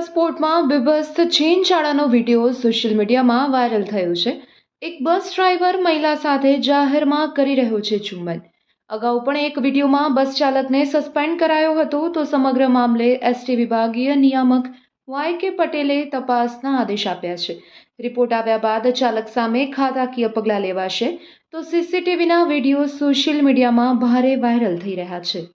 સ્પોર્ટમાં બીભત્સ છેડછાડનો video social મીડિયામાં viral થયો છે। એક બસ ડ્રાઈવર મહિલા સાથે જાહેરમાં કરી રહ્યો છે ચુંબન। અગાઉ પણ એક વિડીયોમાં બસ ચાલકને સસ્પેન્ડ કરાયો હતો, તો સમગ્ર મામલે એસટી વિભાગીય નિયામક YK પટેલે તપાસના આદેશ આપ્યા છે। રિપોર્ટ આવ્યા બાદ ચાલક સામે ખાતાકીય પગલાં લેવાશે, તો સીસીટીવીના વિડીયો સોશિયલ મીડિયામાં ભારે વાયરલ થઈ રહ્યા છે।